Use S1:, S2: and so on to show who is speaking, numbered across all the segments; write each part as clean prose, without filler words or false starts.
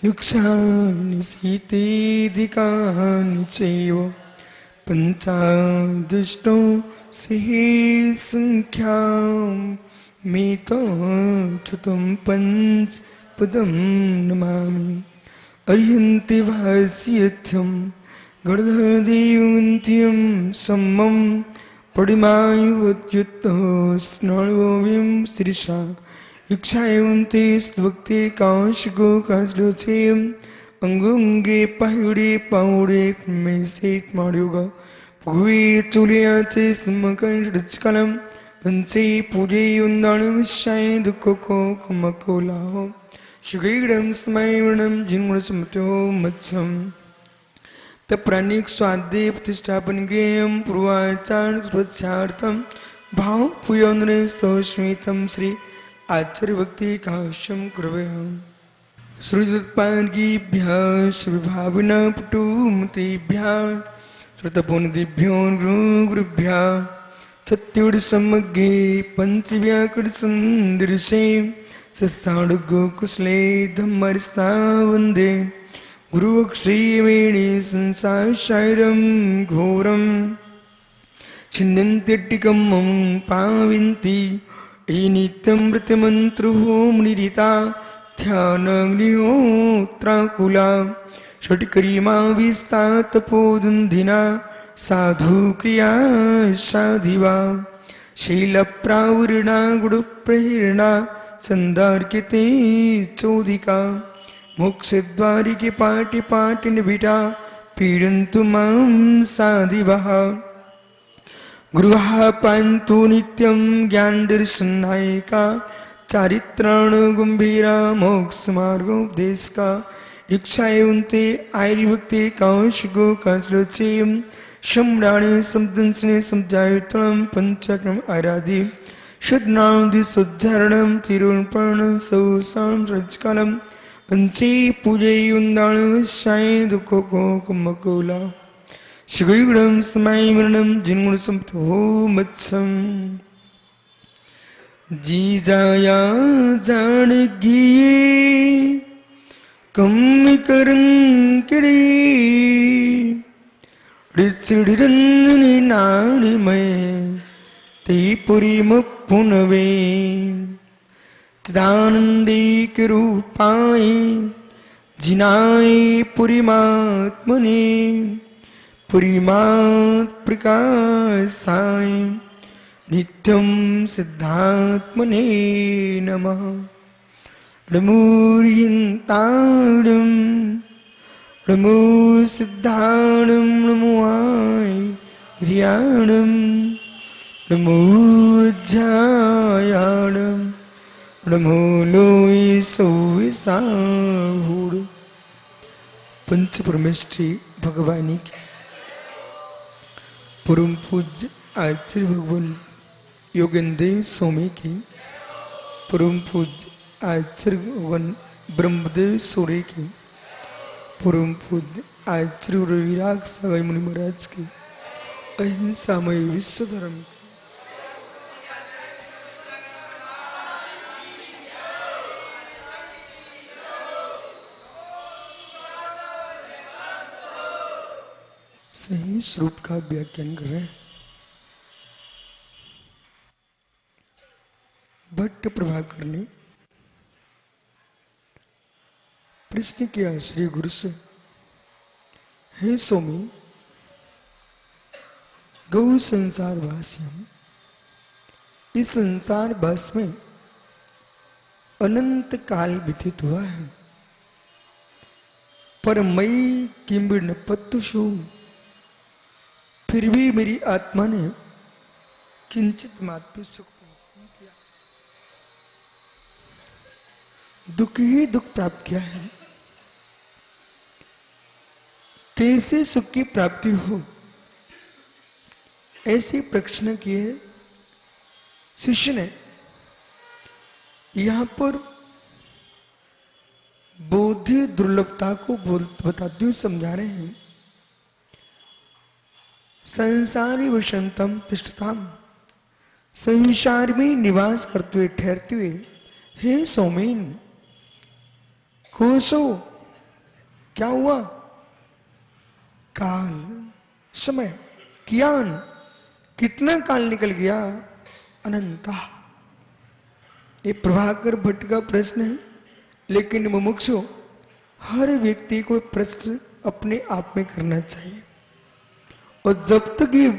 S1: युक्षानि सीतेधिकानि चैव पञ्चादुष्टौ सङ्ख्यां मेतच्युतं पञ्चपदं नमामि अर्हन्ति भास्यथ्यं गर्धदेवन्त्यं सम्मं पडिमायुवत्युत्तो स्नळोविं श्रीशा इच्छायन्ते स्तवक्ते काशगो काशलोचेयम् अंगुंगे पाहुड़े पाहुड़े में सेठ मार्योगा पुवे चुलियाचे स्मकंशकलम अंचे पूजे युंदान विषय दुखो को कमकोलाहो शुगीडम स्मरणम जिन्मुर समतो मत्सम तप्राणिक स्वादे प्रतिष्ठापन गृहम पूर्वाचारण स्वच्छार्थम भाव पुयोन्रे सौस्मितम श्री आचार्य भक्ति काश्यम कृपयाम श्रुतपार्गीभ्यः श्रीभाविना पटुमतीभ्यः श्रुतपुनिभ्यो गुरुभ्यः सत्युडसमग्गे पंचव्याकरणसंदर्शे सस्साडुगोकुशले धम्मरिस्ता वन्दे गुरुवक्षीवेणे संसारसारं घोरं छिन्नन्त्यट्टिकं मम पाविन्ति नित्यं मृत्युमन्त्रो मुनिरिता ध्यानग्निहोत्राकुला षट्करीमा विस्तातपोदुन्धिना साधु क्रिया साधिवा शैलप्रावृणा गुडप्रेरणा संदार्किते चोदिका मोक्षद्वारिके पाटि पाटिनिबिटा पीडन्तु मां साधिवः गुरुः पान्तु नित्यं ज्ञानदर्शनायिका चारित्राण गंभीरा मोक्ष मार्गोपदेशका इच्छायन्ते आर्यभक्ति काशगो काशलोचेयम् सम्राणे समदंसने समजायुतम पंचक्रम आराधि शुद्धनामदि सुज्झरणं तिरुपर्णं सौसां रजकालम् अंचे पूजयुन्दाण विषय दुःखो को कुमकोला शिगुणं स्मरणं जिन्मुर संतो मत्सम जी जाया जान गिये कम करं किड़े ऋचिड़िरन्नि नानी में ते पुरी मुपुनवे चिदानंदी के रूपाय जिनाय पुरीमात्मने पुरीमात् प्रकाशाय नित्यं सिद्धात्मने नमः नमोरियन्ताणं नमो सिद्धाणं नमो आर्याणं नमो ज्ञायाणं नमो लोय सौविसाहुड पंच परमेष्ठी भगवानी की परम पूज्य आचार्य भगवान योगेंद्र स्वामी की परम पूज्य आचार्य भगवान ब्रह्मदेव सूर्य की परम पूज्य आचार्य रविराग सागर मुनि महाराज की अहिंसामय विश्व धर्म सही स्वरूप का व्याख्यान कर रहे हैं। भट्ट प्रभाकर ने प्रश्न किया श्री गुरु से, हे स्वामी, गौ संसार वास्यम, इस संसार बस में अनंत काल व्यतीत हुआ है, पर मैं किंबिर न पत्तुषु, फिर भी मेरी आत्मा ने किंचित मात्र भी सुख नहीं किया, दुख ही दुख प्राप्त किया है। कैसे सुख की प्राप्ति हो, ऐसे प्रश्न किए शिष्य ने। यहां पर बोधि दुर्लभता को बताते हुए समझा रहे हैं। संसारी वसंतम तिष्ठताम, संसार में निवास करते हुए ठहरते हुए, हे सौमेन, खुश हो, क्या हुआ? काल, समय, कियान, कितना काल निकल गया? अनंता। ये प्रभाकर भट्ट का प्रश्न है, लेकिन मुमुक्षु हर व्यक्ति को प्रश्न अपने आप में करना चाहिए। और जब तक ये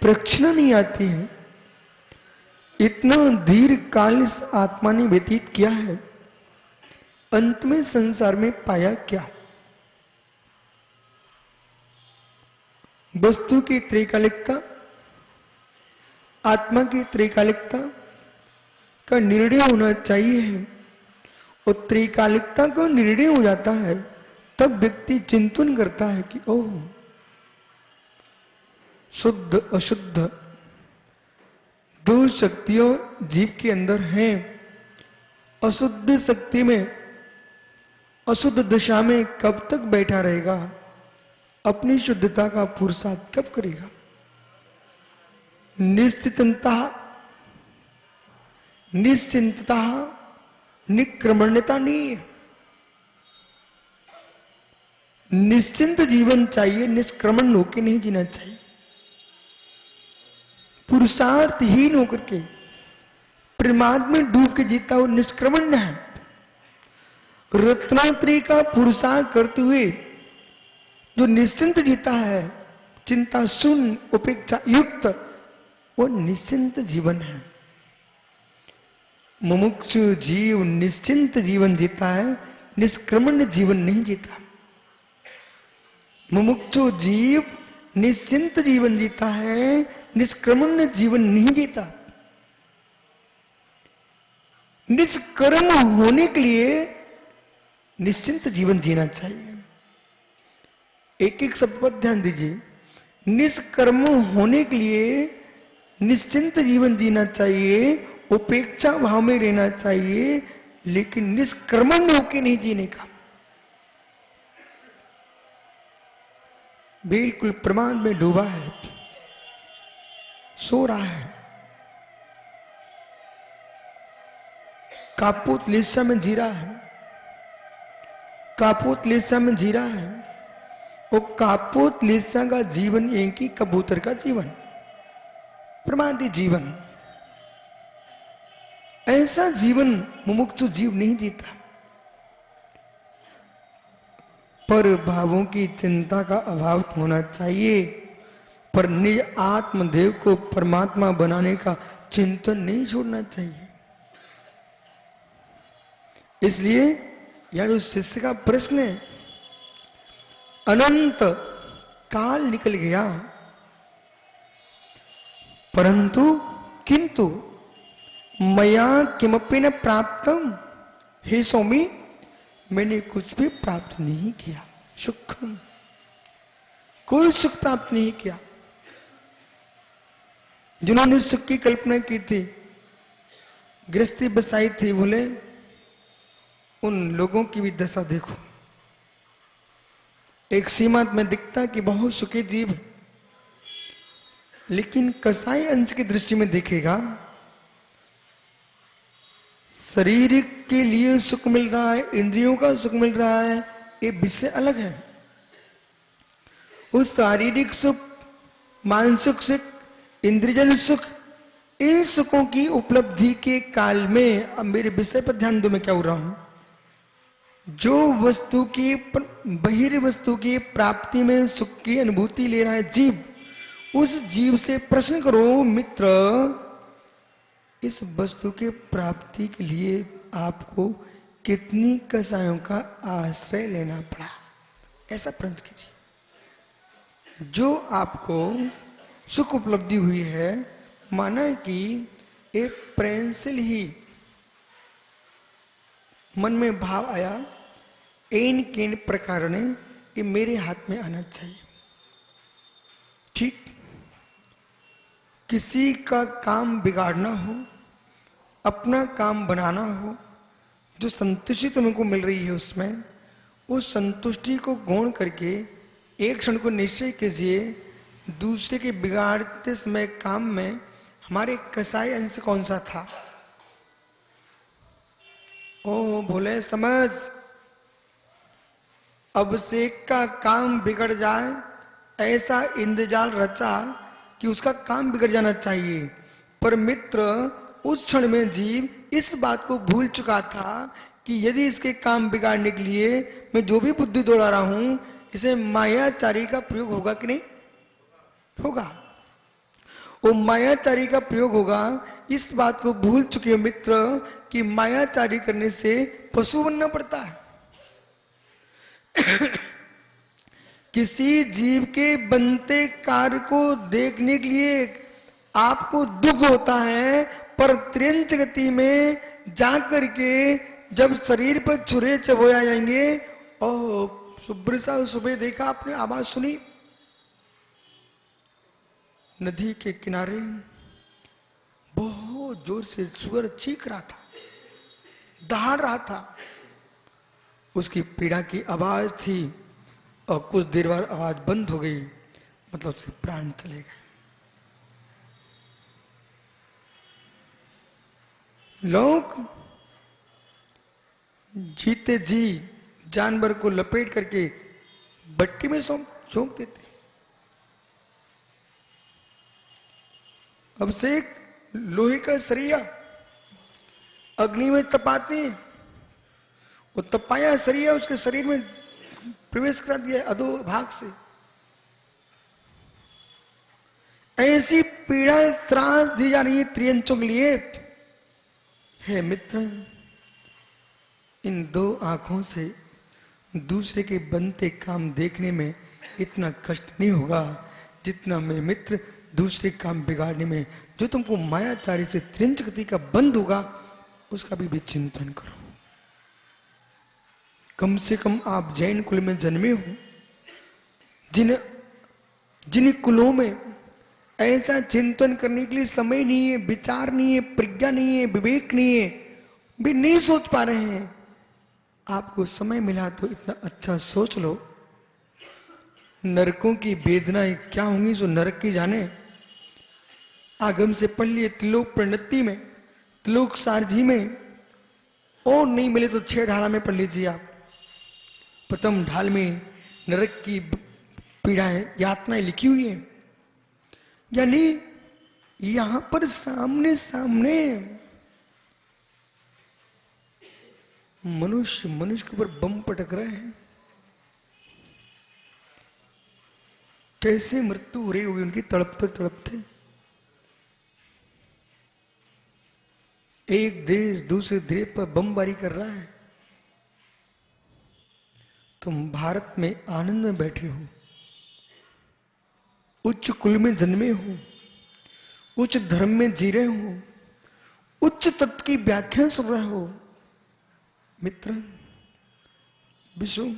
S1: प्रश्न नहीं आती है, इतना दीर्घ काल इस आत्मा ने व्यतीत किया है, अंत में संसार में पाया क्या? वस्तु की त्रिकालिकता, आत्मा की त्रिकालिकता का निर्णय होना चाहिए। और त्रिकालिकता का निर्णय हो जाता है, तब व्यक्ति चिंतन करता है कि ओह, शुद्ध अशुद्ध दो शक्तियों जीव के अंदर हैं। अशुद्ध शक्ति में, अशुद्ध दशा में कब तक बैठा रहेगा? अपनी शुद्धता का पुरुषार्थ कब करेगा? निश्चिंतता, निश्चिंतता, निक्रमण्यता नहीं है। निश्चिंत जीवन चाहिए, निष्क्रमण होकर नहीं जीना चाहिए। पुरुषार्थहीन होकर के, प्रमाद में डूब के जीता हुआ निष्क्रमण है। रत्नात्रय का पुरुषार्थ करते हुए जो निश्चिंत जीता है, चिंता शून्य, उपेक्षा युक्त, वो निश्चिंत जीवन है। मुमुक्षु जीव निश्चिंत जीवन जीता है, निष्क्रमण जीवन नहीं जीता। मुमुक्षु जीव निश्चिंत जीवन जीता है, निष्क्रमण जीवन नहीं जीता। निष्कर्म होने के लिए निश्चिंत जीवन जीना चाहिए। एक एक शब्द पर ध्यान दीजिए। निष्कर्म होने के लिए निश्चिंत जीवन जीना चाहिए, उपेक्षा भाव में रहना चाहिए, लेकिन निष्कर्मण होकर नहीं जीने का। बिल्कुल प्रमाद में डूबा है, सो रहा है, कापूत लिस्सा में जी रहा है, कापूत लिस्सा में जी रहा है। वो कापूत लिस्सा का जीवन एक ही कबूतर का जीवन, प्रमादी जीवन। ऐसा जीवन मुमुक्षु जीव नहीं जीता। पर भावों की चिंता का अभाव होना चाहिए, पर निज आत्मदेव को परमात्मा बनाने का चिंतन नहीं छोड़ना चाहिए। इसलिए यह जो शिष्य का प्रश्न है, अनंत काल निकल गया, परंतु किंतु मया किमपि न प्राप्तम, हे स्वामी मैंने कुछ भी प्राप्त नहीं किया। सुखम, कोई सुख प्राप्त नहीं किया। जिन्होंने सुख की कल्पना की थी, गृहस्थी बसाई थी, बोले उन लोगों की भी दशा देखो। एक सीमा में दिखता कि बहुत सुखी जीव है, लेकिन कसाई अंश की दृष्टि में देखेगा, शरीर के लिए सुख मिल रहा है, इंद्रियों का सुख मिल रहा है, ये विषय अलग है। उस शारीरिक सुख, मानसिक सुख, इंद्रियजन्य सुख, इन सुखों की उपलब्धि के काल में, अब मेरे विषय पर ध्यान दो, मैं क्या हो रहा हूं। जो वस्तु की, बहिर् वस्तु की प्राप्ति में सुख की अनुभूति ले रहा है जीव, उस जीव से प्रश्न करो, मित्र इस वस्तु के प्राप्ति के लिए आपको कितनी कसायों का आश्रय लेना पड़ा, ऐसा प्रश्न कीजिए। जो आपको सुख उपलब्धि हुई है, माना कि एक पेंसिल ही मन में भाव आया, इन किन प्रकार ने ये मेरे हाथ में आना चाहिए। ठीक, किसी का काम बिगाड़ना हो, अपना काम बनाना हो, जो संतुष्टि तुमको मिल रही है उसमें, उस संतुष्टि को गौण करके एक क्षण को निश्चय कीजिए, दूसरे के बिगाड़ते समय काम में हमारे कसाई अंश कौन सा था। ओ बोले समझ, अभिषेक का काम बिगड़ जाए ऐसा इंद्रजाल रचा कि उसका काम बिगड़ जाना चाहिए। पर मित्र उस क्षण में जीव इस बात को भूल चुका था कि यदि इसके काम बिगाड़ने के लिए मैं जो भी बुद्धि दौड़ा रहा हूं, इसे मायाचारी का प्रयोग होगा कि नहीं होगा। वो मायाचारी का प्रयोग होगा। इस बात को भूल चुके मित्र कि मायाचारी करने से पशु बनना पड़ता है। किसी जीव के बनते कार्य को देखने के लिए आपको दुख होता है, पर त्रियंच गति में जाकर के जब शरीर पर छुरे चबोया जाएंगे, ओह सुब्र सा सुबह देखा आपने, आवाज सुनी, नदी के किनारे बहुत जोर से सुअर चीख रहा था, दहाड़ रहा था, उसकी पीड़ा की आवाज थी, और कुछ देर बाद आवाज बंद हो गई, मतलब उसके प्राण चले गए। लोग जीते जी जानवर को लपेट करके भट्टी में झोंक देते। अब से एक लोहे का सरिया अग्नि में तपाते हैं, वो तपाया सरिया उसके शरीर में प्रवेश करा दिया अधो भाग से। ऐसी पीड़ा त्रास दी जा रही है त्रियंचों के लिए। हे मित्र, इन दो आंखों से दूसरे के बनते काम देखने में इतना कष्ट नहीं होगा जितना मेरे मित्र दूसरे काम बिगाड़ने में। जो तुमको मायाचारी से त्रिंच गति का बंद होगा उसका भी चिंतन करो। कम से कम आप जैन कुल में जन्मे हो, जिन कुलों में ऐसा चिंतन करने के लिए समय नहीं है, विचार नहीं है, प्रज्ञा नहीं है, विवेक नहीं है, भी नहीं सोच पा रहे हैं। आपको समय मिला तो इतना अच्छा सोच लो। नरकों की वेदनाएं क्या होंगी जो नरक की जाने। आगम से पढ़ लिए त्रिलोक प्रणति में, त्रिलोक सारथी में, और नहीं मिले तो 6 ढाला में पढ़ लीजिए आप। प्रथम ढाल में नरक की पीड़ाएं, यातनाएं लिखी हुई है। यानी यहां पर सामने सामने मनुष्य के ऊपर बम पटक रहे हैं। कैसे मृत्यु हो रही होगी उनकी, तड़पते तड़पते। एक देश दूसरे देश पर बमबारी कर रहा है, तुम भारत में आनंद में बैठे हो, उच्च कुल में जन्मे हो, उच्च धर्म में जी रहे हो, उच्च तत्व की व्याख्या सुन रहे हो। मित्र, विश्व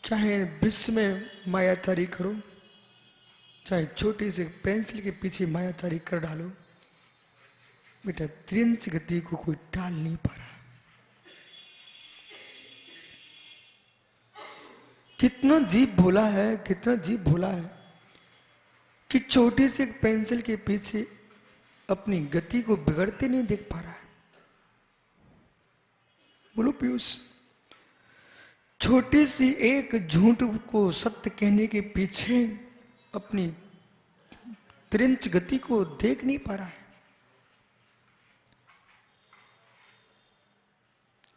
S1: चाहे विश्व में मायाचारी करो, चाहे छोटी से पेंसिल के पीछे मायाचारी कर डालो, बेटा त्रियंच गति को कोई टाल नहीं पा रहा। कितना जीव भोला है, कितना जीव भोला है कि छोटी सी पेंसिल के पीछे अपनी गति को बिगड़ते नहीं देख पा रहा है। बोलो पीयूष, छोटी सी एक झूठ को सत्य कहने के पीछे अपनी त्रिंच गति को देख नहीं पा रहा है।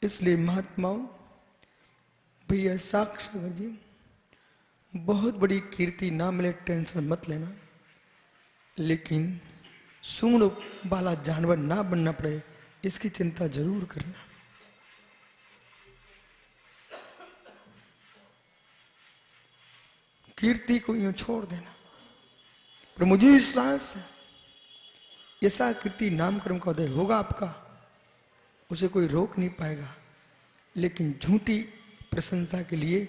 S1: इसलिए महात्माओं, भैया साक्षात जी, बहुत बड़ी कीर्ति ना मिले टेंशन मत लेना, लेकिन सूंड वाला जानवर ना बनना पड़े इसकी चिंता जरूर करना। कीर्ति को यूं छोड़ देना। पर मुझे विश्वास है ऐसा कीर्ति नामकरण का उदय होगा आपका, उसे कोई रोक नहीं पाएगा। लेकिन झूठी प्रशंसा के लिए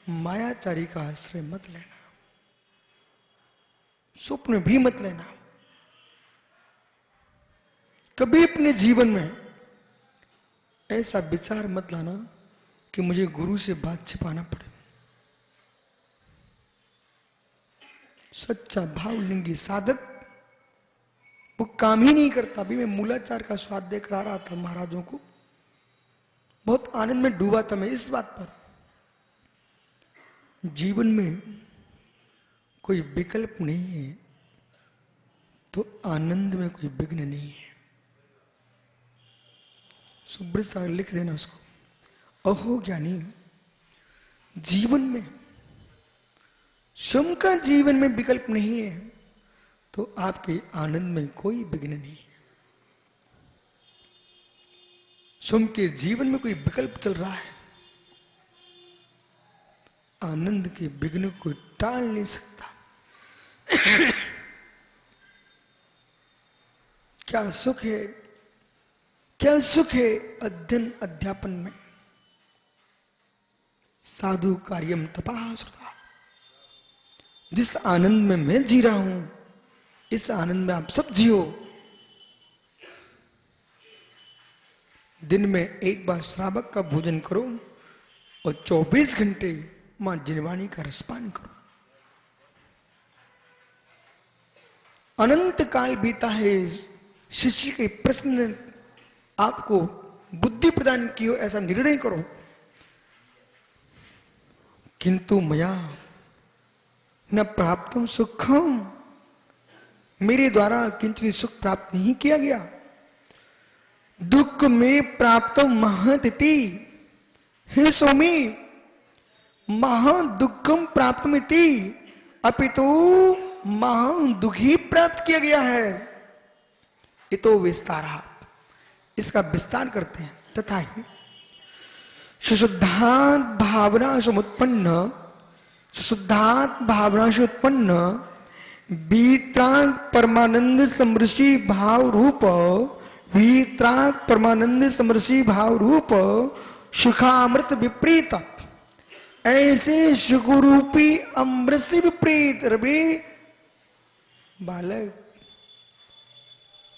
S1: मायाचारी का आश्रय मत लेना, स्वप्न भी मत लेना। कभी अपने जीवन में ऐसा विचार मत लाना कि मुझे गुरु से बात छिपाना पड़े। सच्चा भावलिंगी साधक वो काम ही नहीं करता। अभी मैं मूलाचार का स्वाद देख रहा था महाराजों को, बहुत आनंद में डूबा था मैं इस बात पर, जीवन में कोई विकल्प नहीं है तो आनंद में कोई विघ्न नहीं है। सुब्रत सागर लिख देना उसको। अहो ज्ञानी, जीवन में स्वयं का जीवन में विकल्प नहीं है तो आपके आनंद में कोई विघ्न नहीं है। स्वयं के जीवन में कोई विकल्प चल रहा है, आनंद के विघ्न को टाल नहीं सकता। क्या सुख है, क्या सुख है अध्ययन अध्यापन में, साधु कार्यम तपा श्रुता। जिस आनंद में मैं जी रहा हूं, इस आनंद में आप सब जियो। दिन में एक बार श्रावक का भोजन करो और 24 घंटे मां जिनवाणी का रसपान करो। अनंत काल बीता है, शिष्य के प्रश्न ने आपको बुद्धि प्रदान की हो ऐसा निर्णय करो, किंतु मया न प्राप्तम सुखम, मेरे द्वारा किंचित सुख प्राप्त नहीं किया गया। दुख में प्राप्त महतिति, हे स्वामी महादुखम प्राप्त मिति, अपितु महादुखी प्राप्त किया गया है। इतो विस्तारा, इसका विस्तार करते हैं। तथा ही सुशुद्धात् भावना समुत्पन्न, सुशुद्धात् भावना से उत्पन्न वीत्राग परमानंद समृषि भाव रूप, वीत्राग परमानंद समृषि भाव रूप सुखामृत विपरीत, ऐसे सुखरूपी अमृत से विपरीत। रवि बालक,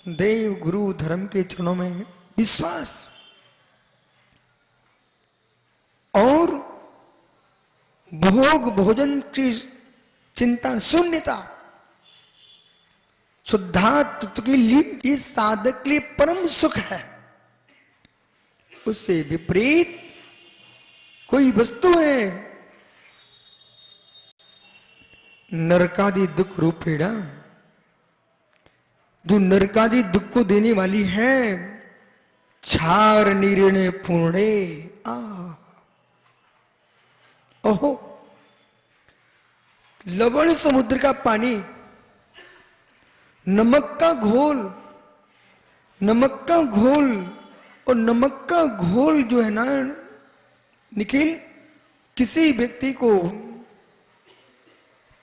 S1: देव गुरु धर्म के चरणों में विश्वास और भोग भोजन की चिंता शून्यता, शुद्धात्व के लिए इस साधक के लिए परम सुख है। उससे विपरीत कोई वस्तु है नरकादि दुख रूप पीड़ा, जो नरकादि दुख को देने वाली है। छार निर्णय पूर्णे आ, ओहो लवण समुद्र का पानी, नमक का घोल, नमक का घोल, और नमक का घोल जो है ना निखिल, किसी व्यक्ति को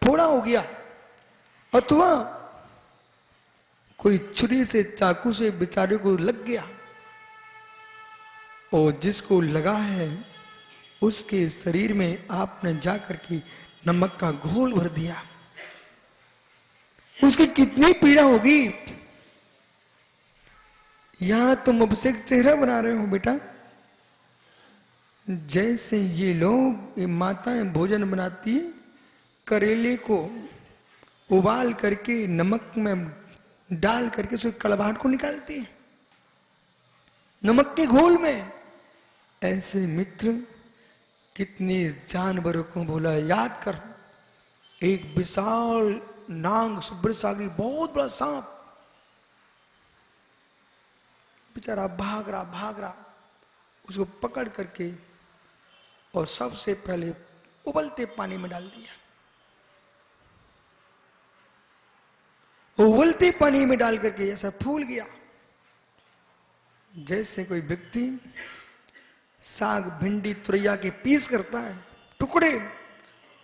S1: फोड़ा हो गया अथवा कोई छुरी से चाकू से बेचारे को लग गया, और जिसको लगा है उसके शरीर में आपने जाकर के नमक का घोल भर दिया, उसकी कितनी पीड़ा होगी। यहां तुम अब से चेहरा बना रहे हो बेटा, जैसे ये लोग, ये माताएं भोजन बनाती है, करेले को उबाल करके नमक में डाल करके उसके कड़वाहट को निकालती है नमक के घोल में। ऐसे मित्र कितने जानवरों को बोला याद कर। एक विशाल नांग सुब्र सागरी, बहुत बड़ा सांप, बेचारा भाग रहा, उसको पकड़ करके और सबसे पहले उबलते पानी में डाल दिया। उबलते पानी में डाल करके ऐसा फूल गया जैसे कोई व्यक्ति साग भिंडी तुरैया के पीस करता है, टुकड़े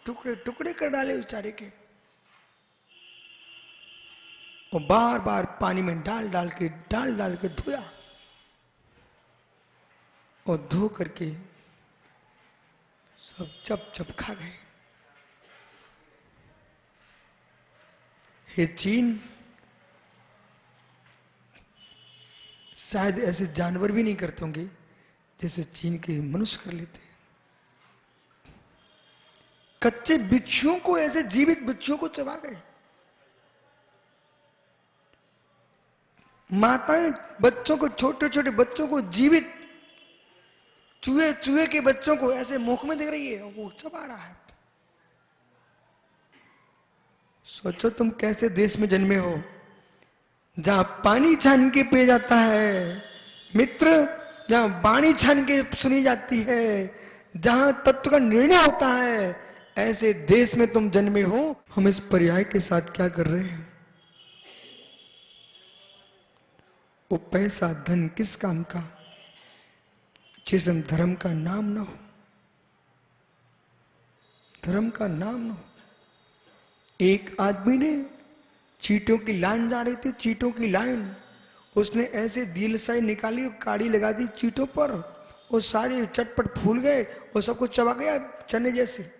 S1: टुकड़े टुकड़े कर डाले बेचारे के, और बार बार पानी में डाल डाल के धोया, और धो करके सब चप चप खा गए। हे चीन, शायद ऐसे जानवर भी नहीं करते होंगे जैसे चीन के मनुष्य कर लेते हैं। कच्चे बिच्छुओं को, ऐसे जीवित बिच्छुओं को चबा गए। माताएं बच्चों को, छोटे छोटे बच्चों को जीवित चूहे चूहे के बच्चों को ऐसे मुख में दे रही है, वो चबा रहा है। सोचो तुम कैसे देश में जन्मे हो जहां पानी छान के पिया जाता है मित्र, जहां वाणी छान के सुनी जाती है, जहां तत्व का निर्णय होता है, ऐसे देश में तुम जन्मे हो। हम इस पर्याय के साथ क्या कर रहे हैं? वो पैसा धन किस काम का जिसमें धर्म का नाम ना हो, धर्म का नाम ना हो। एक आदमी ने चींटों की लाइन जा रही थी, चींटों की लाइन, उसने ऐसे दिलसाई निकाली और काड़ी लगा दी चींटों पर, वो सारे चटपट फूल गए और सबको चबा गया चने जैसे।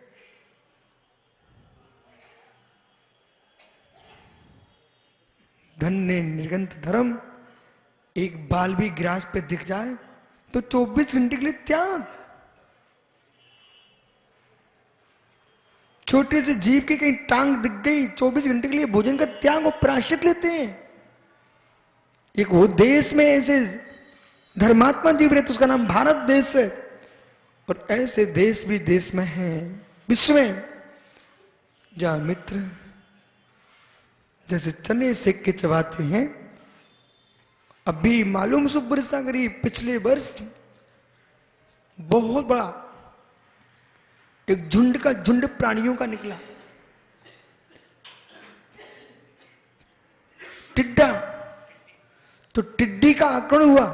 S1: धन ने निर्गंत धर्म, एक बाल भी ग्रास पे दिख जाए तो 24 घंटे के लिए त्याग। छोटे से जीव की कहीं टांग दिख गई, 24 घंटे के लिए भोजन का त्याग और प्रायश्चित लेते हैं। एक वो देश में ऐसे धर्मात्मा जीव रहते, उसका नाम भारत देश है। और ऐसे देश भी देश में है विश्व में, जहां मित्र जैसे चने सेक के चबाते हैं। अभी मालूम सुब्र सागरी पिछले वर्ष बहुत बड़ा एक झुंड का झुंड प्राणियों का निकला, टिड्डा। तो टिड्डी का आक्रमण हुआ।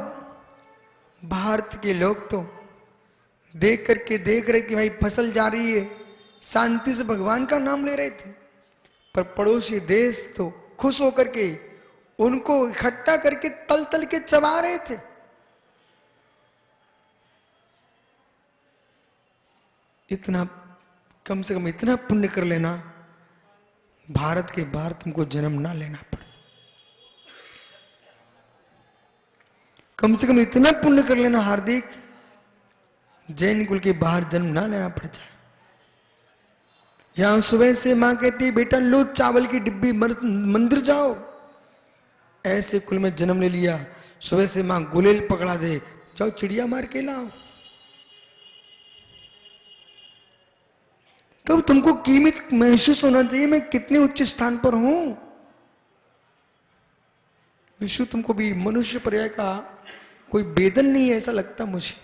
S1: भारत के लोग तो देख रहे कि भाई फसल जा रही है, शांति से भगवान का नाम ले रहे थे। पर पड़ोसी देश तो खुश होकर के उनको इकट्ठा करके तल तल के चबा रहे थे। इतना कम से कम इतना पुण्य कर लेना, भारत के बाहर तुमको जन्म ना लेना पड़े। कम से कम इतना पुण्य कर लेना हार्दिक, जैन कुल के बाहर जन्म ना लेना पड़ जाए। यहां सुबह से मां कहती बेटा लो चावल की डिब्बी, मंदिर जाओ। ऐसे कुल में जन्म ले लिया, सुबह से मां गुलेल पकड़ा दे, जाओ चिड़िया मार के लाओ। तो तुमको कीमत महसूस होना चाहिए, मैं कितने उच्च स्थान पर हूं। विशु तुमको भी मनुष्य पर्याय का कोई वेदन नहीं है ऐसा लगता मुझे।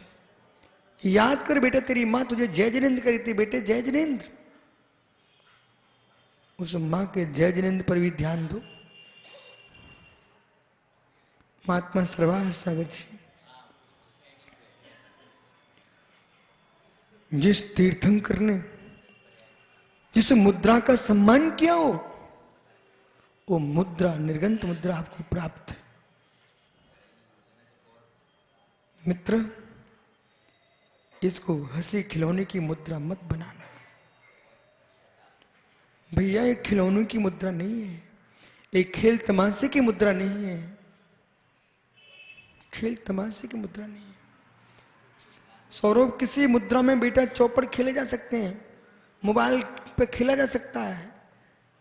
S1: याद कर बेटा, तेरी मां तुझे जय जिनेन्द्र करी थी बेटे, जय जिनेन्द्र। उस मां के जय जिनेन्द्र पर भी ध्यान दो। महात्मा सरवाहर सागर जी जिस तीर्थंकर ने जिस मुद्रा का सम्मान किया हो, वो मुद्रा निर्गंत मुद्रा आपको प्राप्त है। मित्र, इसको हंसी खिलौने की मुद्रा मत बनाना भैया। एक खिलौनों की मुद्रा नहीं है, एक खेल तमाशे की मुद्रा नहीं है, खेल तमाशे की मुद्रा नहीं है। सौरभ, किसी मुद्रा में बेटा चौपड़ खेले जा सकते हैं, मोबाइल पे खेला जा सकता है।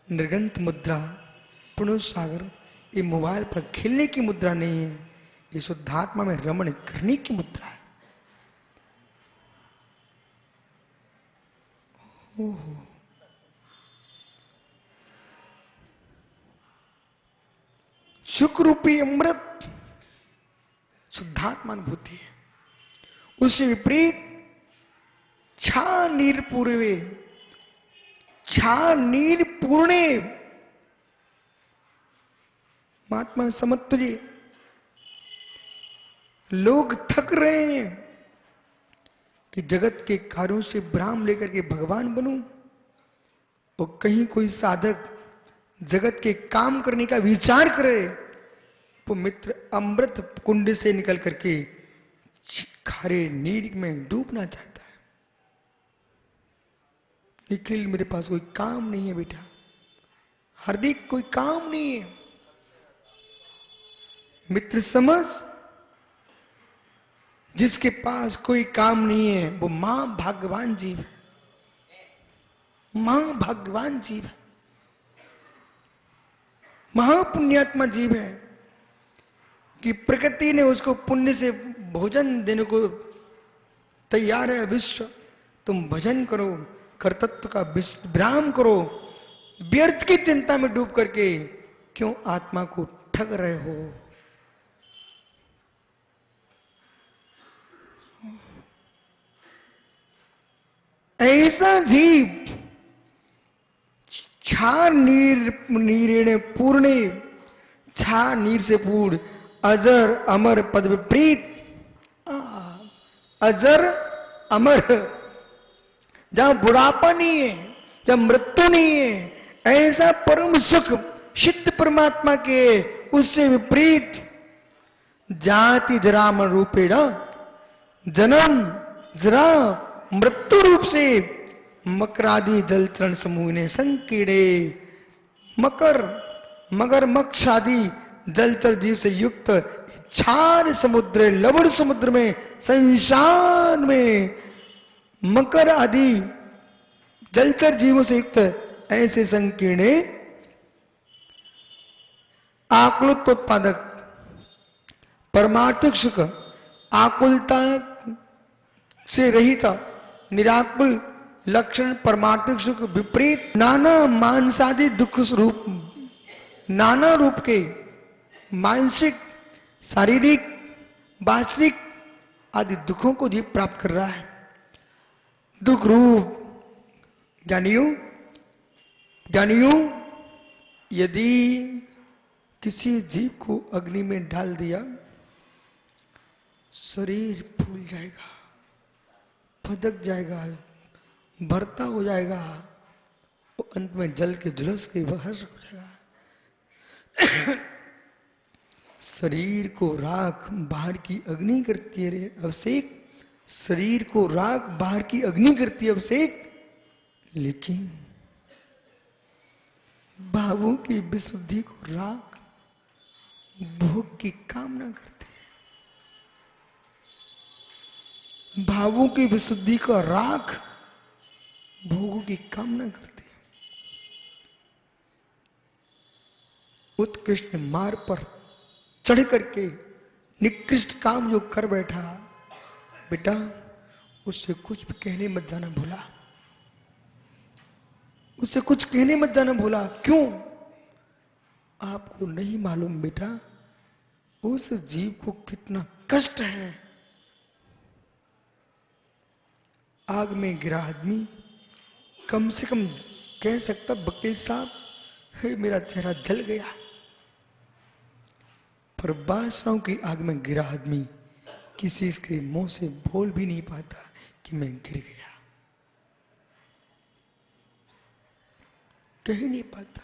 S1: निर्गंत मुद्रा पुण्य सागर ये मोबाइल पर खेलने की मुद्रा नहीं है, ये शुद्धात्मा में रमण करने की मुद्रा है। ओहो, सुख रूपी अमृत शुद्धात्मा अनुभूति है। उससे विपरीत छा नीर पूर्वे, छा नीर पूर्णे। महात्मा समर्थ जी, लोग थक रहे हैं कि जगत के कार्यों से ब्राह्म लेकर के भगवान बनूं, और कहीं कोई साधक जगत के काम करने का विचार करे, वो मित्र अमृत कुंड से निकल करके खारे नीर में डूबना चाहता है। निखिल, मेरे पास कोई काम नहीं है बेटा। हार्दिक, कोई काम नहीं है। मित्र समझ, जिसके पास कोई काम नहीं है वो मां भाग्यवान जीव है, मां भाग्यवान जीव है, महापुण्यात्मा जीव है कि प्रकृति ने उसको पुण्य से भोजन देने को तैयार है विश्व, तुम भजन करो, कर्तृत्व का विश्राम करो, व्यर्थ की चिंता में डूब करके क्यों आत्मा को ठग रहे हो। ऐसा जीव छार नीरेण पूर्णे, छार नीर से पूर्ण, अजर अमर पद विपरीत, अजर अमर, जहां बुढ़ापा नहीं है, जहां मृत्यु नहीं है, ऐसा परम सुख सिद्ध परमात्मा के, उससे विपरीत जाति जराम रूपेण, जन्म जरा मृत्यु रूप से मकरादि जलचरण समूह ने संकीड़े, मकर मगर मक्ष आदि जलचर जीव से युक्त क्षार समुद्र, लवण समुद्र में, संसार में मकर आदि जलचर जीवों से युक्त ऐसे संकीर्णे आकुलता उत्पादक परमार्थिक सुख, आकुलता से रहित निराकुल लक्षण परमार्थिक सुख विपरीत नाना मानसादि दुख स्वरूप, नाना रूप के मानसिक शारीरिक वास्तविक आदि दुखों को जीव प्राप्त कर रहा है। दुख रूप ज्ञानियों यदि किसी जीव को अग्नि में डाल दिया, शरीर फूल जाएगा, फदक जाएगा, भरता हो जाएगा, वो अंत में जल के झुलस के बहस हो जाएगा। शरीर को राख बाहर की अग्नि करती है अभिषेक, शरीर को राख बाहर की अग्नि करती है अभिषेक, लेकिन भावों की विशुद्धि को राख भोग की कामना करती है। भावों की विशुद्धि का राख भोगों की कामना करती है। उत्कृष्ट मार्ग पर चढ़ करके निकृष्ट काम जो कर बैठा, बेटा उससे कुछ भी कहने मत जाना भूला, उससे कुछ कहने मत जाना भूला। क्यों? आपको नहीं मालूम बेटा उस जीव को कितना कष्ट है। आग में गिरा आदमी कम से कम कह सकता वकील साहब हे मेरा चेहरा जल गया, पर वासनाओं की आग में गिरा आदमी किसी के मुंह से बोल भी नहीं पाता कि मैं गिर गया, कह नहीं पाता।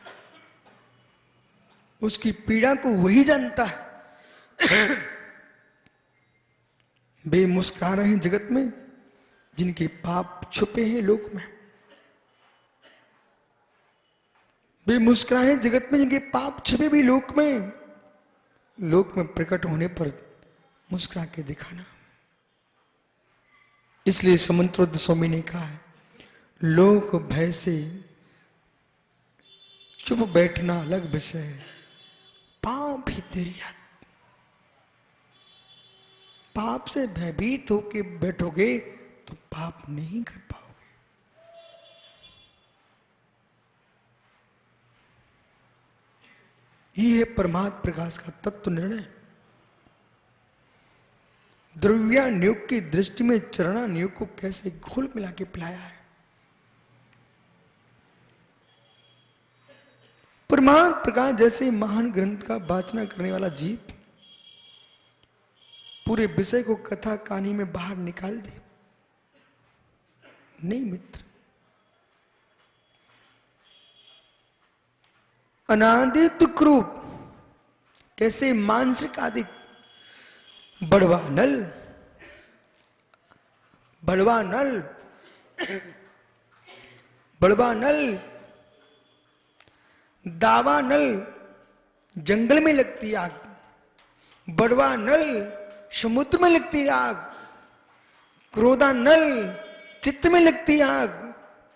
S1: उसकी पीड़ा को वही जानता है। वे मुस्कुरा रहे हैं जगत में जिनके पाप छुपे हैं लोक में, वे मुस्कुराए जगत में जिनके पाप छुपे भी लोक में प्रकट होने पर मुस्कुरा के दिखाना। इसलिए समंतरुद्ध स्वामी ने कहा है, लोक भय से चुप बैठना अलग विषय है, पाप ही तेरी याद। पाप से भयभीत होके बैठोगे तो पाप नहीं कर पाओगे। ये है परमात्म प्रकाश का तत्व निर्णय। द्रव्या नियोग की दृष्टि में चरणा नियोग को कैसे घोल मिला के पिलाया है। परमात्म प्रकाश जैसे महान ग्रंथ का वाचना करने वाला जीव पूरे विषय को कथा कहानी में बाहर निकाल दे, नहीं मित्र। अनादि दुख रूप कैसे मानसिक आदि बड़वा नल दावा नल जंगल में लगती आग, बड़वा नल समुद्र में लगती आग, क्रोधा नल चित्त में लगती आग,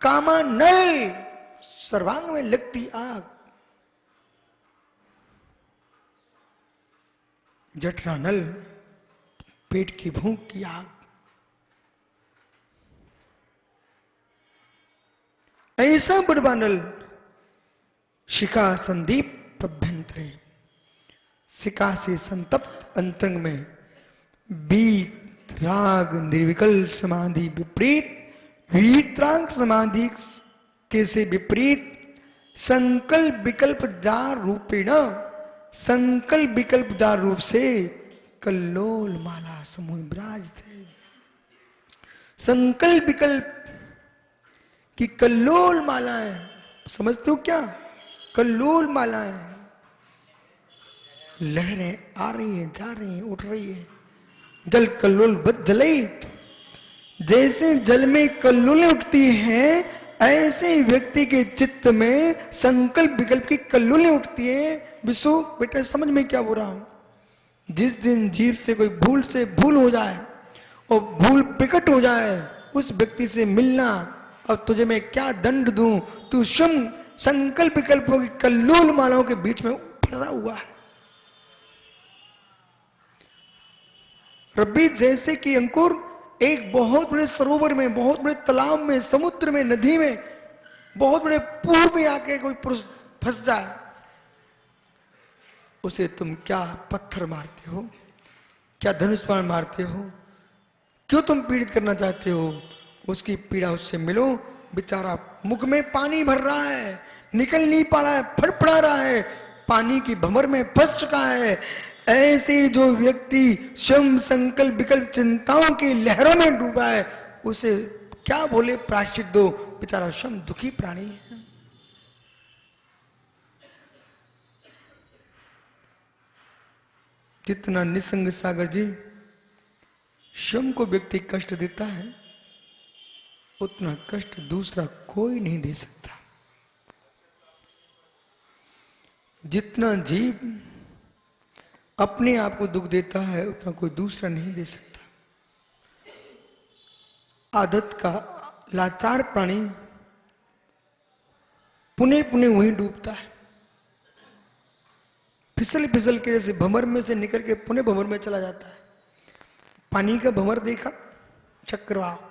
S1: कामा नल सर्वांग में लगती आग, जठरा नल पेट की भूख की आग, हमेशा बड़बानल शिखा संदीप अभ्यंतरे, शिखा से संतप्त अंतरंग में बीत राग निर्विकल्प समाधि विपरीत, वीतराग समाधि के से विपरीत संकल्प विकल्प जार रूपेण, संकल्प विकल्प जार रूप से कल्लोल माला समूह विराज थे। संकल्प विकल्प की कल्लोल मालाएं, समझते हो क्या? कल्लोल मालाएं, लहरें आ रही हैं, जा रही हैं, उठ रही हैं। जल कल्लोल बद जलई, जैसे जल में कल्लोलें उठती हैं, ऐसे व्यक्ति के चित्त में संकल्प विकल्प की कल्लोलें उठती हैं। विशु बेटा समझ में क्या हो रहा हूं? जिस दिन जीव से कोई भूल से भूल हो जाए और भूल प्रकट हो जाए, उस व्यक्ति से मिलना, अब तुझे मैं क्या दंड दूं, तू स्वयं संकल्प विकल्पों की कल्लोल मालाओं के बीच में फंसा हुआ है। रब्बी जैसे कि अंकुर एक बहुत बड़े सरोवर में, बहुत बड़े तालाब में, समुद्र में, नदी में, बहुत बड़े पूर में आके कोई पुरुष फंस जाए, उसे तुम क्या पत्थर मारते हो, क्या धनुष बाण मारते हो, क्यों तुम पीड़ित करना चाहते हो? उसकी पीड़ा उससे मिलो। बेचारा मुख में पानी भर रहा है, निकल नहीं पा रहा है, फड़फड़ा रहा है, पानी की भंवर में फंस चुका है। ऐसे जो व्यक्ति स्वयं संकल्प विकल्प चिंताओं की लहरों में डूबा है, उसे क्या बोले प्रायश्चित दो? बेचारा स्वयं दुखी प्राणी है। जितना निसंग सागर जी स्वयं को व्यक्ति कष्ट देता है, उतना कष्ट दूसरा कोई नहीं दे सकता। जितना जीव अपने आप को दुख देता है, उतना कोई दूसरा नहीं दे सकता। आदत का लाचार प्राणी पुणे पुणे वहीं डूबता है, फिसल फिसल के, जैसे भंवर में से निकल के पुणे भंवर में चला जाता है। पानी का भंवर देखा, चक्रवाक,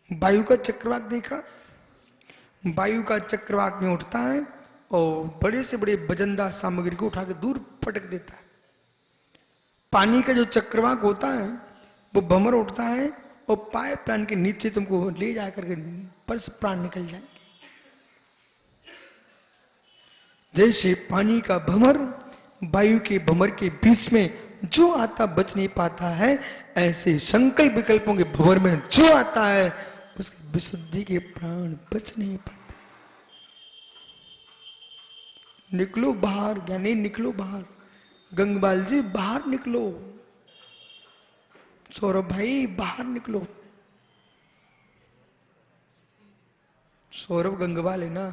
S1: वायु का चक्रवाक देखा, वायु का चक्रवाक में उठता है और बड़े से बड़े वजनदार सामग्री को उठा के दूर पटक देता है। पानी का जो चक्रवाक होता है वो भंवर उठता है और पाइप लाइन के नीचे तुमको ले जाकर के पर से प्राण निकल जाएंगे। जैसे पानी का भंवर वायु के भंवर के बीच में जो आता बच नहीं पाता है, ऐसे संकल्प विकल्पों के भंवर में जो आता है उसकी विशुद्धि के प्राण बच नहीं पाते। निकलो बाहर, ज्ञानी निकलो बाहर, गंगबाल जी बाहर निकलो, सौरभ भाई बाहर निकलो। सौरभ गंगवाल है ना?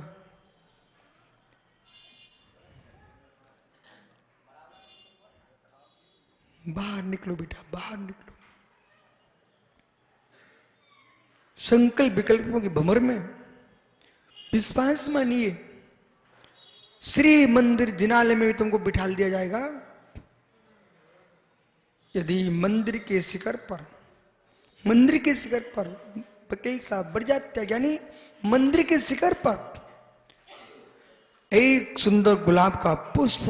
S1: बाहर निकलो बेटा, बाहर निकलो। संकल्प विकल्पों के भंवर में विश्वास मानिए, श्री मंदिर जिनालय में भी तुमको बिठा दिया जाएगा। यदि मंदिर के शिखर पर, मंदिर के शिखर पर वकील साहब बढ़ जाते, यानी मंदिर के शिखर पर एक सुंदर गुलाब का पुष्प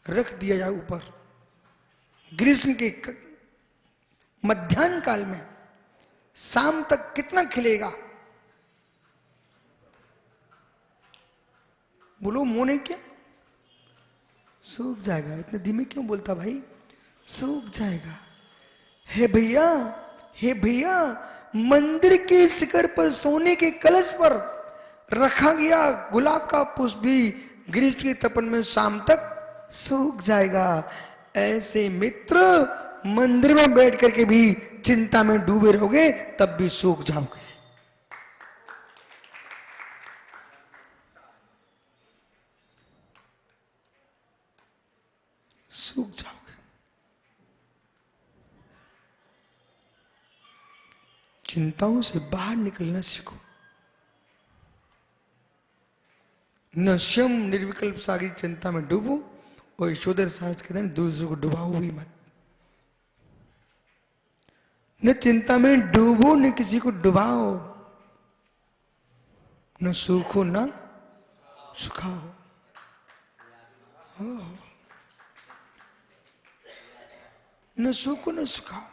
S1: रख दिया जाए ऊपर, ग्रीष्म के मध्याह्न काल में, शाम तक कितना खिलेगा? बोलो मोने क्या? सूख जाएगा। इतने धीमे क्यों बोलता भाई? सूख जाएगा। हे भैया, हे भैया, मंदिर के शिखर पर सोने के कलश पर रखा गया गुलाब का पुष्प भी ग्रीष्म के तपन में शाम तक सूख जाएगा। ऐसे मित्र मंदिर में बैठ करके भी चिंता में डूबे रहोगे, तब भी सूख जाओगे, सूख जाओगे। चिंताओं से बाहर निकलना सीखो। न स्वयं निर्विकल्प सागरी चिंता में डूबो, और ईश्वर शास्त्र कहते हैं दूसरों को डुबाओ भी मत। न चिंता में डूबो, न किसी को डुबाओ। न सूखो न सुखाओ। न सूखो न सुखाओ।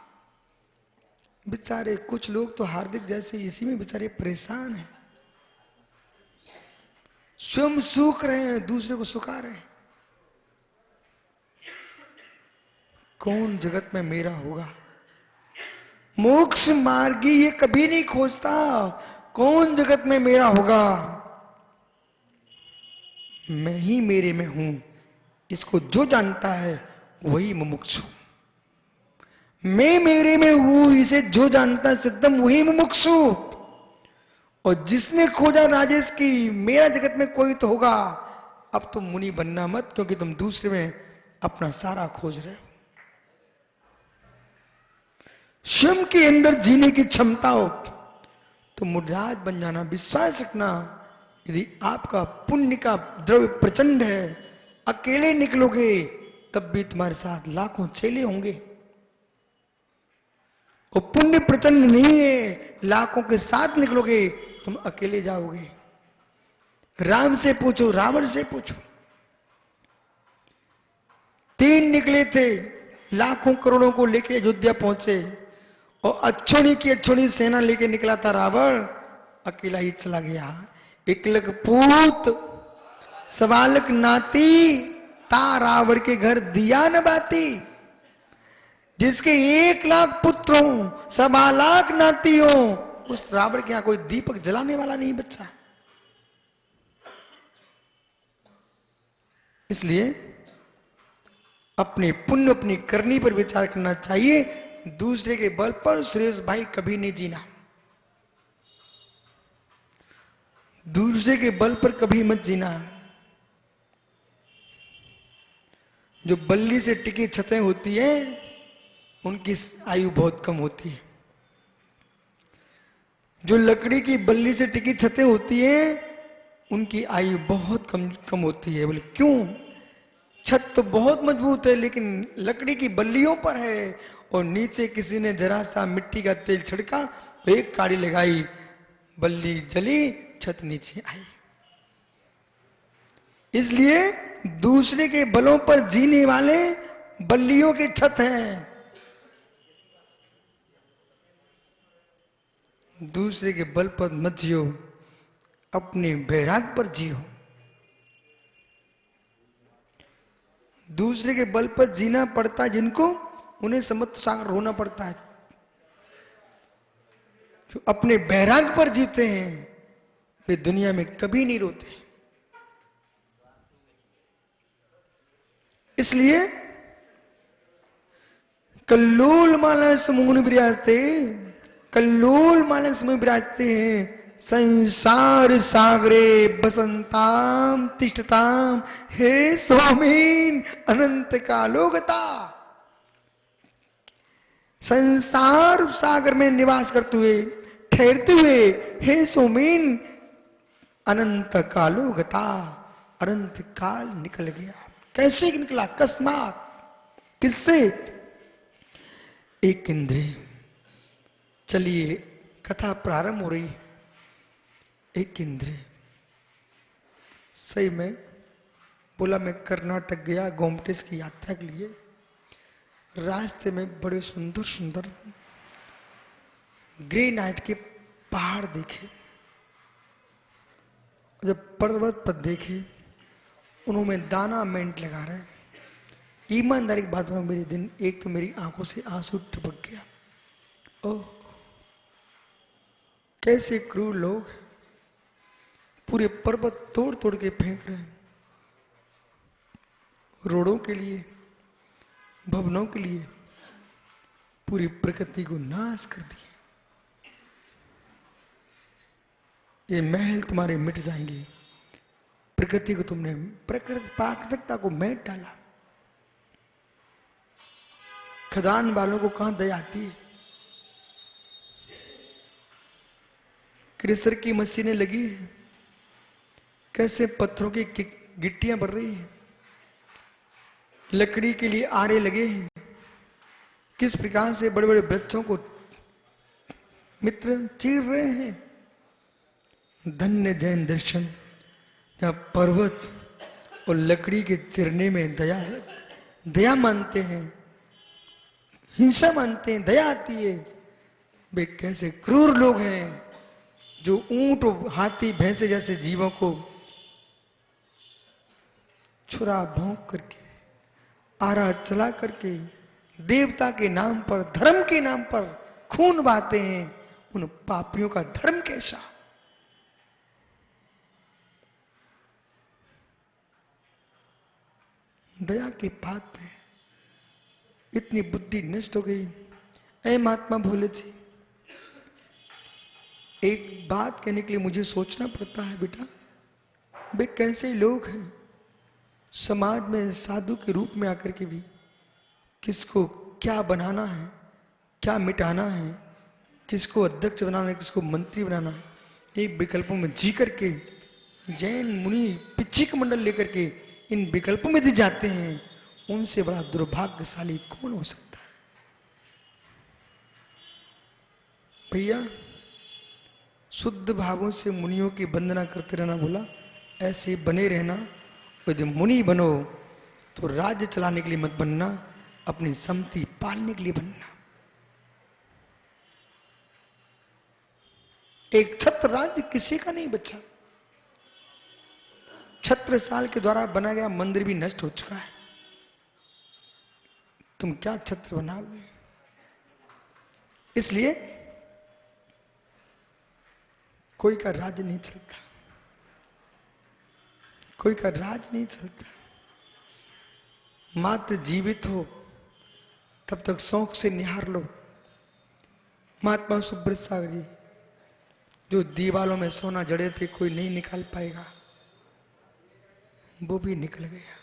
S1: बेचारे कुछ लोग तो हार्दिक जैसे इसी में बेचारे परेशान हैं, स्वयं सूख रहे हैं, दूसरे को सुखा रहे हैं। कौन जगत में मेरा होगा? मोक्ष मार्गी ये कभी नहीं खोजता कौन जगत में मेरा होगा। मैं ही मेरे में हूं, इसको जो जानता है वही मुमुक्षु। मैं मेरे में हूं इसे जो जानता है सिद्धम वही मुमुक्षु। और जिसने खोजा राजेश की मेरा जगत में कोई तो होगा, अब तुम मुनि बनना मत, क्योंकि तुम दूसरे में अपना सारा खोज रहे हो। स्वयं के अंदर जीने की क्षमता हो तो मुनिराज बन जाना। विश्वास रखना, यदि आपका पुण्य का द्रव्य प्रचंड है, अकेले निकलोगे तब भी तुम्हारे साथ लाखों चेले होंगे। और पुण्य प्रचंड नहीं है, लाखों के साथ निकलोगे तुम अकेले जाओगे। राम से पूछो, रावण से पूछो। 3 निकले थे, लाखों करोड़ों को लेके अयोध्या पहुंचे, और अच्छोनी की अच्छोनी सेना लेके निकला था रावण, अकेला ही चला गया। एकलक पूत सवालक नाती, ता रावण के घर दिया न बाती। जिसके 1 लाख पुत्र हो, 1.25 लाख नाती हो, उस रावण के यहां कोई दीपक जलाने वाला नहीं बचा। इसलिए अपने पुण्य अपनी करनी पर विचार करना चाहिए। दूसरे के बल पर सुरेश भाई कभी नहीं जीना। दूसरे के बल पर कभी मत जीना। जो बल्ली से टिकी छतें होती है उनकी आयु बहुत कम होती है। जो लकड़ी की बल्ली से टिकी छतें होती है उनकी आयु बहुत कम होती है। बोले क्यों? छत तो बहुत मजबूत है लेकिन लकड़ी की बल्लियों पर है, और नीचे किसी ने जरा सा मिट्टी का तेल छिड़का, एक काड़ी लगाई, बल्ली जली, छत नीचे आई। इसलिए दूसरे के बलों पर जीने वाले बल्लियों की छत हैं। दूसरे के बल पर मत जियो, अपने बैराग पर जियो। दूसरे के बल पर जीना पड़ता है जिनको, उन्हें समुद्र सागर होना पड़ता है। जो अपने बैराग पर जीते हैं वे दुनिया में कभी नहीं रोते। इसलिए कल्लोल माला समूह विराजते, कल्लोल माला समूह विराजते हैं। संसार सागरे बसंताम तिष्ठताम, हे स्वामीन अनंत कालोगता। संसार सागर में निवास करते हुए, ठहरते हुए, हे स्वामीन अनंत कालोगता, अनंत काल निकल गया। कैसे निकला? अकस्मात। किससे? एक इंद्रिय। चलिए कथा प्रारंभ हो रही है। एक इंद्रिय सही में बोला, मैं कर्नाटक गया गोमटेस की यात्रा के लिए। रास्ते में बड़े सुंदर सुंदर ग्रेनाइट के पहाड़ देखे। जब पर्वत पर देखे उन्होंने दाना मेंट लगा रहे। ईमानदारी की बात में मेरे दिन एक तो मेरी आंखों से आंसू टपक गया। ओह कैसे क्रूर लोग, पूरे पर्वत तोड़ तोड़ के फेंक रहे हैं रोडों के लिए, भवनों के लिए। पूरी प्रकृति को नाश कर दिए। ये महल तुम्हारे मिट जाएंगे। प्रकृति को तुमने, प्रकृति प्राकृतिकता को मैट डाला। खदान वालों को कहां दया आती है? क्रेशर की मशीनें लगी है, कैसे पत्थरों की गिट्टियां भर रही है, लकड़ी के लिए आरे लगे हैं, किस प्रकार से बड़े बड़े वृक्षों को मित्र चीर रहे हैं। धन्य जैन दर्शन, जहाँ पर्वत और लकड़ी के चिरने में दया दया मानते हैं, हिंसा मानते हैं, दया आती है। वे कैसे क्रूर लोग हैं जो ऊंट और हाथी भैंसे जैसे जीवों को छुरा भोंक करके, आरा चला करके, देवता के नाम पर, धर्म के नाम पर खून बहाते हैं। उन पापियों का धर्म कैसा? दया के पात्र हैं। इतनी बुद्धि नष्ट हो गई। ऐ महात्मा भोले जी, एक बात कहने के लिए मुझे सोचना पड़ता है बेटा, वे कैसे लोग हैं समाज में साधु के रूप में आकर के भी किसको क्या बनाना है, क्या मिटाना है, किसको अध्यक्ष बनाना है, किसको मंत्री बनाना है, ये विकल्पों में जी करके जैन मुनि पिछिक मंडल लेकर के इन विकल्पों में जी जाते हैं। उनसे बड़ा दुर्भाग्यशाली कौन हो सकता है? भैया शुद्ध भावों से मुनियों की वंदना करते रहना बोला, ऐसे बने रहना। यदि मुनि बनो तो राज्य चलाने के लिए मत बनना, अपनी सम्मति पालने के लिए बनना। एक छत्र राज्य किसी का नहीं बचा। छत्रसाल के द्वारा बना गया मंदिर भी नष्ट हो चुका है। तुम क्या छत्र बनाओगे? इसलिए कोई का राज नहीं चलता, कोई का राज नहीं चलता। मात्र जीवित हो तब तक शौक से निहार लो। महात्मा सुब्रत सागर जी जो दीवालों में सोना जड़े थे, कोई नहीं निकाल पाएगा, वो भी निकल गया।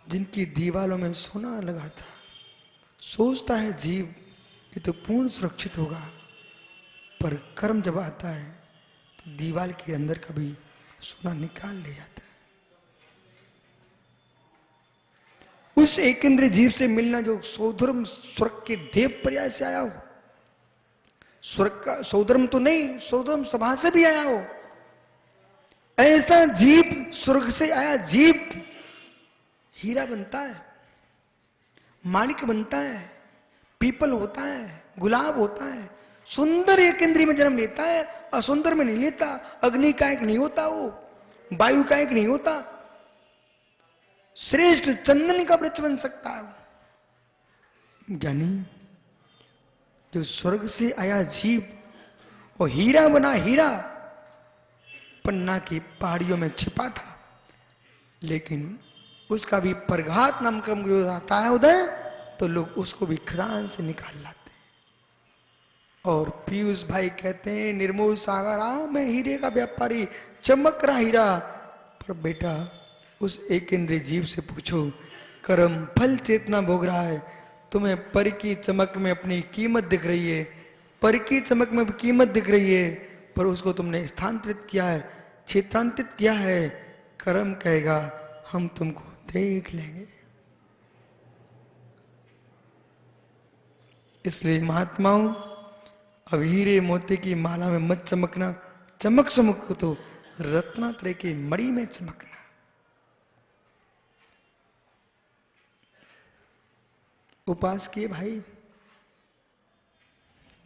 S1: जिनकी दीवालों में सोना लगा था, सोचता है जीव ये तो पूर्ण सुरक्षित होगा, पर कर्म जब आता है तो दीवाल के अंदर का भी सोना निकाल ले जाता है। उस एक इंद्रिय जीव से मिलना जो सौधर्म स्वर्ग के देव पर्याय से आया हो, स्वर्ग का सौधर्म तो नहीं, सौधर्म सभा से भी आया हो, ऐसा जीव, स्वर्ग से आया जीव हीरा बनता है, माणिक बनता है, पीपल होता है, गुलाब होता है, सुंदर एक इंद्रिय में जन्म लेता है, असुंदर में नहीं लेता। अग्नि का एक नहीं होता, वो वायु का एक नहीं होता, श्रेष्ठ चंदन का वृक्ष बन सकता है। ज्ञानी जो स्वर्ग से आया जीव वो हीरा बना, हीरा पन्ना की पहाड़ियों में छिपा था, लेकिन उसका भी परघात नाम का आता है उदय, तो लोग उसको भी खदान से निकाल लाते हैं। और पीयूष भाई कहते हैं निर्मोह सागर आ, मैं हीरे का व्यापारी, चमक रहा हीरा। पर बेटा उस एक इंद्रिय जीव से पूछो, कर्म फल चेतना भोग रहा है, तुम्हें पर की चमक में अपनी कीमत दिख रही है, पर की चमक में कीमत दिख रही है, पर उसको तुमने स्थानांतरित किया है, क्षेत्रांतरित किया है। कर्म कहेगा हम तुमको देख लेंगे। इसलिए महात्माओं, अब हीरे मोती की माला में मत चमकना, चमक चमक तो रत्नात्रय की मणि में चमकना। उपास किए भाई,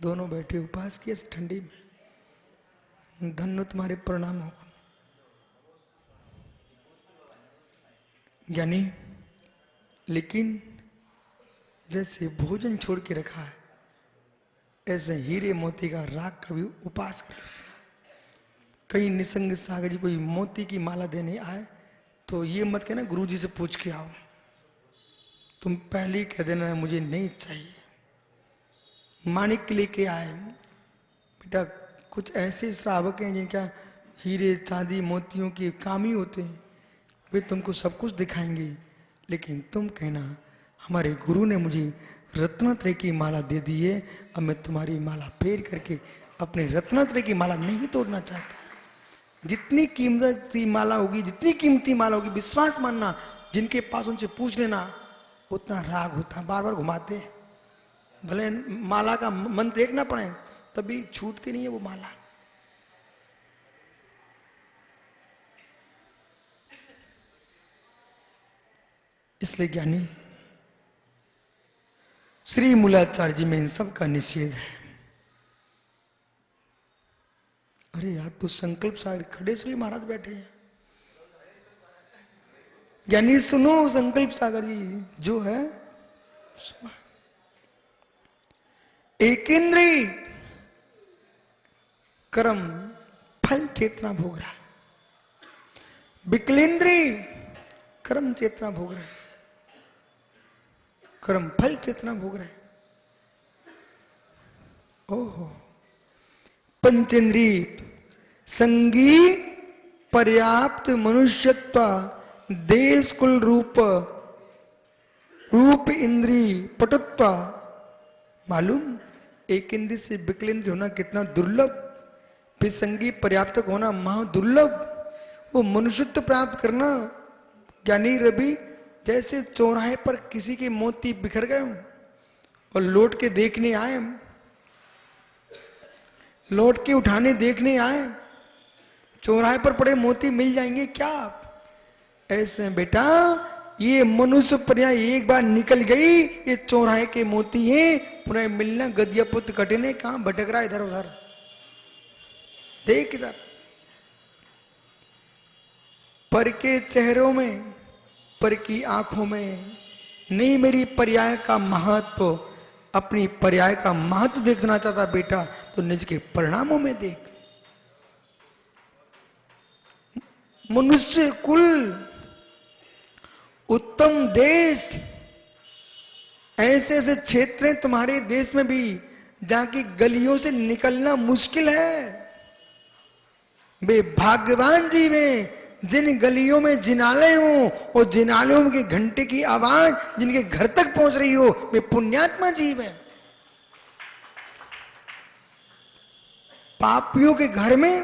S1: दोनों बैठे उपास किए ठंडी में, धन्य तुम्हारे प्रणाम हो। ज्ञानी लेकिन जैसे भोजन छोड़ के रखा है, ऐसे हीरे मोती का राग का भी उपास कर। कहीं निसंग सागर जी कोई मोती की माला देने आए तो ये मत कहना गुरुजी से पूछ के आओ, तुम पहले ही कह देना मुझे नहीं चाहिए। माणिक लेके आए बेटा, कुछ ऐसे श्रावक हैं जिनका हीरे चांदी मोतियों के काम ही होते हैं, वे तुमको सब कुछ दिखाएंगे, लेकिन तुम कहना हमारे गुरु ने मुझे रत्नात्रय की माला दे दी है, अब मैं तुम्हारी माला फेर करके अपने रत्नात्रय की माला नहीं तोड़ना चाहता। जितनी कीमती माला होगी, जितनी कीमती माला होगी, विश्वास मानना, जिनके पास उनसे पूछ लेना, उतना राग होता। बार बार घुमाते, भले माला का मंत्र एक ना पढ़े तभी छूटती नहीं है वो माला। इसलिए ज्ञानी श्री मूलाचार्य जी में इन सब का निषेध है। अरे यार तो संकल्प सागर खड़े श्री महाराज बैठे हैं। ज्ञानी सुनो, संकल्प सागर जी जो है एकेंद्रीय कर्म फल चेतना भोग रहा है, विकलेंद्रीय कर्म चेतना भोग रहा है, कर्म फल चेतना भोग रहा है। ओहो, पंचेंद्रीय संगी पर्याप्त मनुष्यत्व देश कुल रूप रूप इंद्री पटुत्व। मालूम एक इंद्रिय से विकलेंद्रिय होना कितना दुर्लभ, फिर संगी पर्याप्त होना महा दुर्लभ। वो मनुष्यत्व प्राप्त करना ज्ञानी रवि जैसे चौराहे पर किसी के मोती बिखर गए हों और लौट के देखने आए, लौट के उठाने देखने आए, चौराहे पर पड़े मोती मिल जाएंगे क्या? ऐसे बेटा ये मनुष्य पर्याय एक बार निकल गई, ये चौराहे के मोती हैं, पुनः मिलना गद्य पुत्र कटने कहां भटक रहा इधर उधर। देख इधर पर के चेहरों में, पर की आंखों में नहीं मेरी पर्याय का महत्व, अपनी पर्याय का महत्व देखना चाहता बेटा तो निज के परिणामों में देख। मनुष्य कुल उत्तम देश, ऐसे ऐसे क्षेत्र तुम्हारे देश में भी जहां की गलियों से निकलना मुश्किल है। वे भाग्यवान जीव हैं जिन गलियों में जिनालय हो और जिनालयों की घंटे की आवाज जिनके घर तक पहुंच रही हो, वे पुण्यात्मा जीव हैं। पापियों के घर में,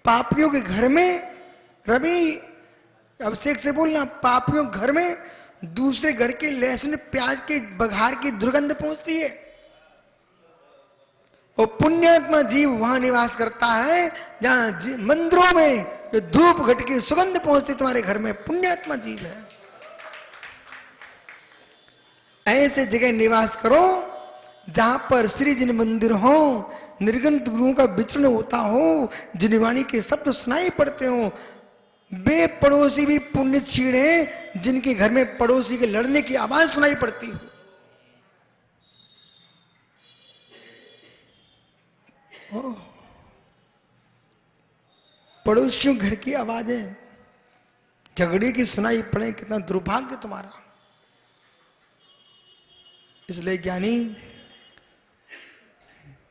S1: पापियों के घर में रवि अभिषेक से बोलना, पापियों घर में दूसरे घर के लहसुन प्याज के बघार की दुर्गंध पहुंचती है और पुण्यात्मा जीव वहां निवास करता है जहां मंदिरों में जो धूप घट की सुगंध पहुंचती तुम्हारे घर में, पुण्यात्मा जीव है। ऐसे जगह निवास करो जहां पर श्री जिन मंदिर हो, निर्गंत गुरुओं का विचरण होता हो, जिनवाणी के शब्द सुनाई पड़ते हो। वे पड़ोसी भी पुण्य क्षीण हैं जिनके घर में पड़ोसी के लड़ने की आवाज सुनाई पड़ती हो। पड़ोसियों घर की आवाजें झगड़े की सुनाई पड़े, कितना दुर्भाग्य तुम्हारा। इसलिए ज्ञानी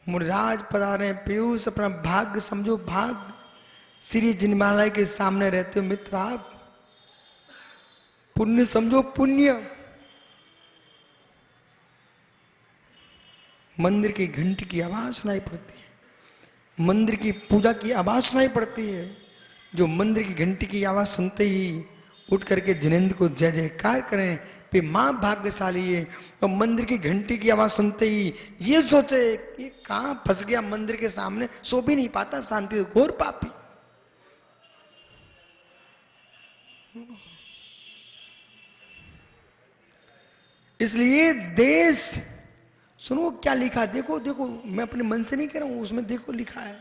S1: मुनिराज पधारे पीयूष, अपना भाग्य समझो भाग्य। श्री जिनमालय के सामने रहते हो मित्र आप, पुण्य समझो पुण्य। मंदिर की घंटी की आवाज सुनाई पड़ती है, मंदिर की पूजा की आवाज सुनाई पड़ती है। जो मंदिर की घंटी की आवाज सुनते ही उठ करके जिनेंद्र को जय जयकार करें, पे मां भाग्यशाली है। और मंदिर की घंटी की आवाज सुनते ही ये सोचे ये कहां फंस गया, मंदिर के सामने सो भी नहीं पाता शांति, घोर पापी। इसलिए देश सुनो क्या लिखा, देखो देखो, मैं अपने मन से नहीं कह रहा हूं, उसमें देखो लिखा है,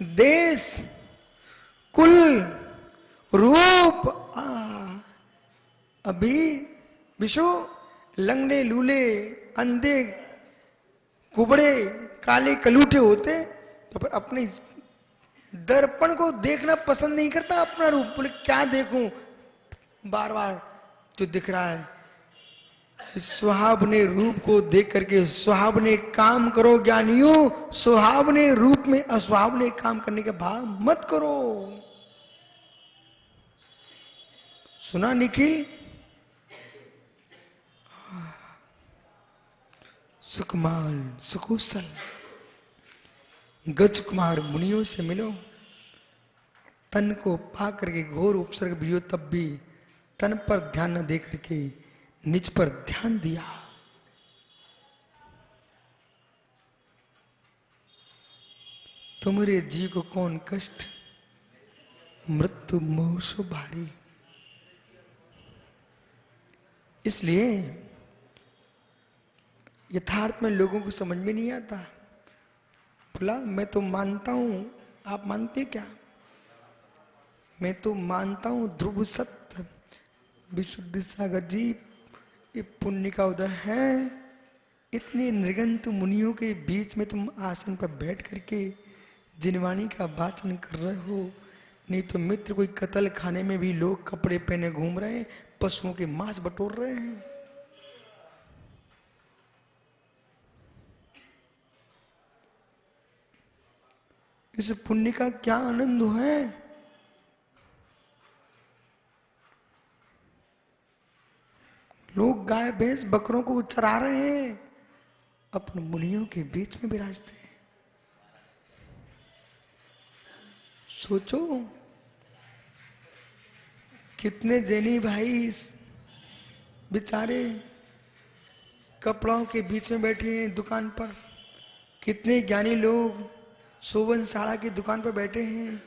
S1: देश कुल रूप अभी विशु लंगड़े लूले अंधे कुबड़े काले कलूटे होते तो फिर अपने दर्पण को देखना पसंद नहीं करता अपना रूप। बोले क्या देखूं, बार बार जो दिख रहा है। सुहावने रूप को देख करके सुहावने काम करो ज्ञानियों, सुहावने रूप में असुहावने काम करने का भाव मत करो। सुना निखिल? सुकुमार सुकुशल गज कुमार मुनियों से मिलो, तन को पा करके घोर उपसर्ग भी हो तब भी तन पर ध्यान न दे करके निज पर ध्यान दिया। तुम्हारे जी को कौन कष्ट, मृत्यु मोह सो भारी। इसलिए यथार्थ में लोगों को समझ में नहीं आता। बोला मैं तो मानता हूं, आप मानते क्या? मैं तो मानता हूं ध्रुव सत्य विशुद्ध सागर जी ये पुण्य का उदय है। इतने निर्गंत मुनियों के बीच में तुम आसन पर बैठ करके जिनवाणी का वाचन कर रहे हो। नहीं तो मित्र कोई कत्ल खाने में भी लोग कपड़े पहने घूम रहे हैं, पशुओं के मांस बटोर रहे हैं। इस पुण्य का क्या आनंद है? लोग गाय भैंस बकरों को चरा रहे हैं, अपने मुनियों के बीच में विराजते हैं। सोचो कितने जैनी भाई बेचारे कपड़ों के बीच में बैठे हैं दुकान पर, कितने ज्ञानी लोग सोवन साड़ा की दुकान पर बैठे हैं,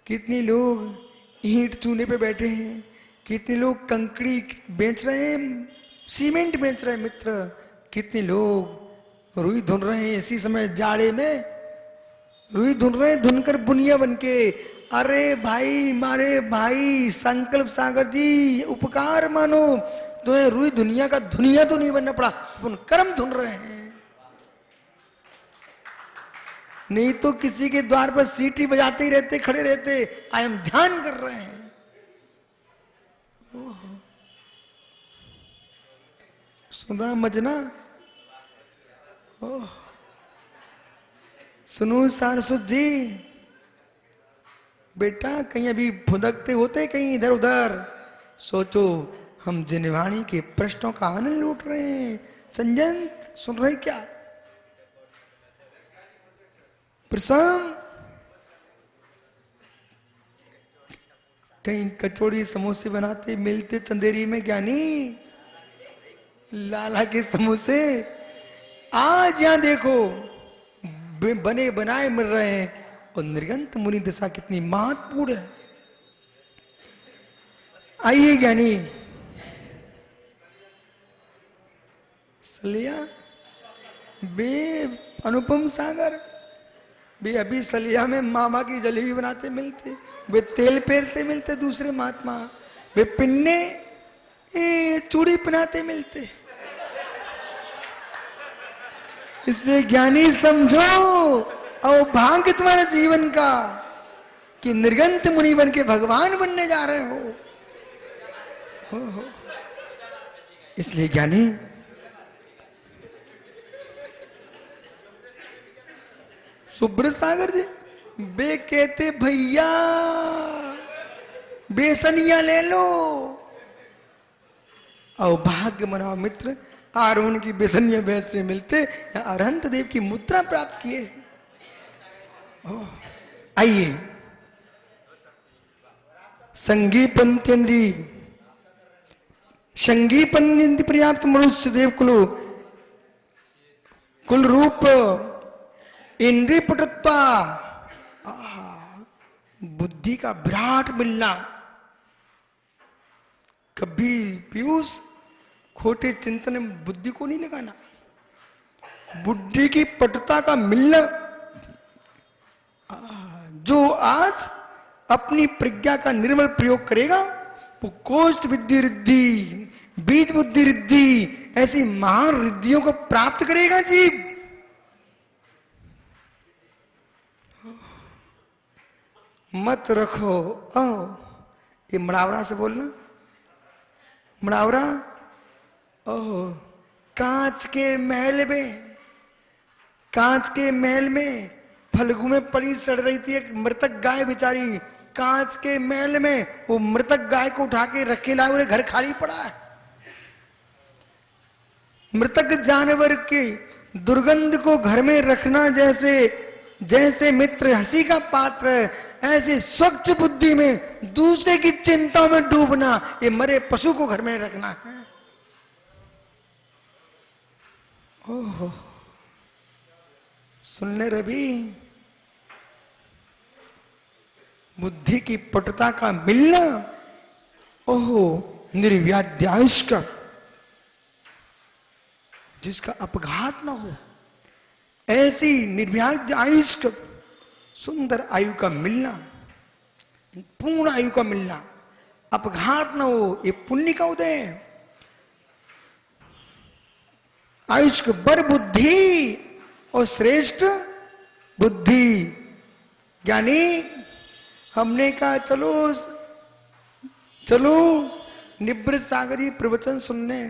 S1: कितने लोग ईंट चूने पे बैठे हैं, कितने लोग कंकड़ी बेच रहे हैं, सीमेंट बेच रहे हैं मित्र, कितने लोग रुई धुन रहे हैं इसी समय जाड़े में, रुई धुन रहे हैं धुनकर बुनिया बनके। अरे भाई मारे भाई संकल्प सागर जी उपकार मानो, तो रुई दुनिया का दुनिया तो नहीं बनना पड़ा, अपन कर्म धुन रहे हैं। नहीं तो किसी के द्वार पर सीटी बजाते ही रहते, खड़े रहते, आई एम ध्यान कर रहे हैं। सुना मजना, सुनो सारस्वत जी, बेटा कहीं अभी फुदकते होते कहीं इधर उधर, सोचो हम जिनवाणी के प्रश्नों का आनंद लूट रहे हैं। संजंत सुन रहे क्या? प्रसम कहीं कचौड़ी समोसे बनाते मिलते चंदेरी में ज्ञानी, लाला के समोसे आज यहां देखो बने बनाए मिल रहे हैं। और निर्गंत मुनि दशा कितनी महत्वपूर्ण है। आइए ज्ञानी सलिया बे अनुपम सागर बे अभी सलिया में मामा की जलेबी बनाते मिलते, वे तेल पेरते मिलते दूसरे महात्मा, वे पिन्ने चूड़ी पहनाते मिलते। इसलिए ज्ञानी समझो और भाग्य तुम्हारे जीवन का कि निर्गंत मुनि बन के भगवान बनने जा रहे हो। इसलिए ज्ञानी सुब्रत सागर जी बे कहते भैया बेसनिया ले लो और भाग्य मनाओ मित्र, आरोहण की बेसनिया बेचने मिलते या अरहंत देव की मुद्रा प्राप्त किए। आइए संगीपंत्यंदी संगीपंत्यंदी पर्याप्त मनुष्य देव कुल रूप इंद्रिय पटुत्वा, बुद्धि का विराट मिलना। कभी पीयूष खोटे चिंतन में बुद्धि को नहीं लगाना, बुद्धि की पटुता का मिलना। जो आज अपनी प्रज्ञा का निर्मल प्रयोग करेगा वो कोष्ठ बुद्धि रिद्धि, बीज बुद्धि रिद्धि, ऐसी महान रिद्धियों को प्राप्त करेगा जीव। मत रखो ये मुड़ावरा से बोलना, मुड़ावरा कांच के महल में, कांच के महल में फल्गु में पड़ी सड़ रही थी एक मृतक गाय बेचारी, कांच के महल में वो मृतक गाय को उठा के रखे लाए, उन्हें घर खाली पड़ा है। मृतक जानवर की दुर्गंध को घर में रखना जैसे जैसे मित्र हंसी का पात्र है, ऐसे स्वच्छ बुद्धि में दूसरे की चिंता में डूबना ये मरे पशु को घर में रखना है। ओहो सुनने रवि बुद्धि की पटुता का मिलना, ओहो निर्व्याध्यायुष का, जिसका अपघात ना हो, ऐसी निर्व्याज आयुष का सुंदर आयु का मिलना, पूर्ण आयु का मिलना, अपघात ना हो, ये पुण्य का उदय है। आयुष को बर बुद्धि और श्रेष्ठ बुद्धि। यानी हमने कहा चलो चलो निवृत्त सागरी प्रवचन सुनने,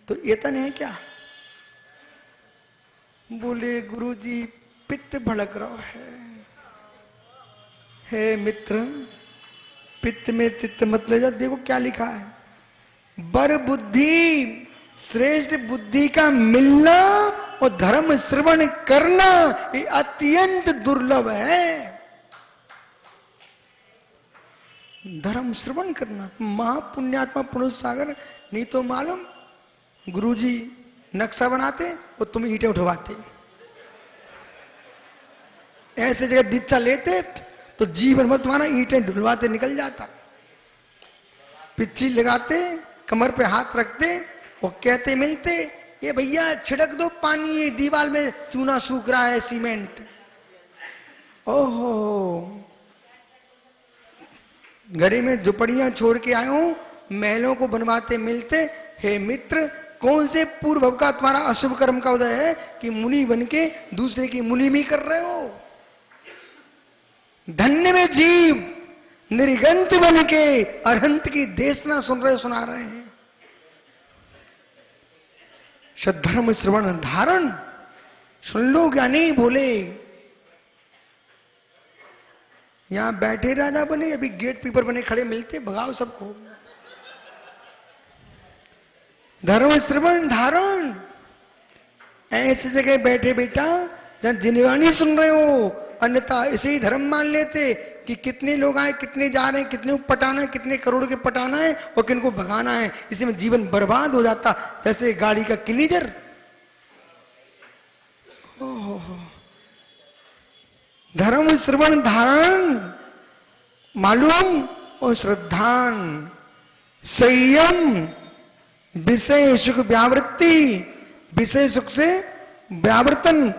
S1: तो येतन है क्या? बोले गुरुजी पित्त भड़क रहा है। हे मित्र, पित्त में चित्त मत ले जा। देखो क्या लिखा है, बर बुद्धि श्रेष्ठ बुद्धि का मिलना और धर्म श्रवण करना ये अत्यंत दुर्लभ है। धर्म श्रवण करना, महापुण्यात्मा पुरुष सागर। नहीं तो मालूम गुरुजी नक्शा बनाते और तुम ईंटें उठवाते, ऐसे जगह दीक्षा लेते तो जीवन भर तुम्हारा ईंटें ढुलवाते निकल जाता। पिच्ची लगाते, कमर पे हाथ रखते और कहते मिलते, ये भैया छिड़क दो पानी, ये दीवार में चूना सूख रहा है, सीमेंट। ओहो, घड़ी में झुपड़ियां छोड़ के आए हूं, महलों को बनवाते मिलते। हे मित्र, कौन से पूर्व भव का तुम्हारा अशुभ कर्म का उदय है कि मुनि बन के दूसरे की मुनिमी कर रहे हो? धन्य में जीव निर्गंत बन के अरहंत की देशना सुना रहे हैं। सद्धर्म श्रवण धारण सुन लो ज्ञानी बोले। यहां बैठे राजा बने, अभी गेट कीपर बने खड़े मिलते, भगाओ सबको। धर्म श्रवण धारण, ऐसी जगह बैठे बेटा जहां जिनवाणी सुन रहे हो, अन्यथा इसे ही धर्म मान लेते कि कितने लोग आए, कितने जा रहे हैं, कितने को पटाना है, कितने करोड़ के पटाना है और किनको भगाना है। इसी में जीवन बर्बाद हो जाता, जैसे गाड़ी का क्लीनर। धर्म श्रवण धारण मालूम और श्रद्धान संयम विषय सुख व्यावृत्ति, विषय सुख से व्यावर्तन।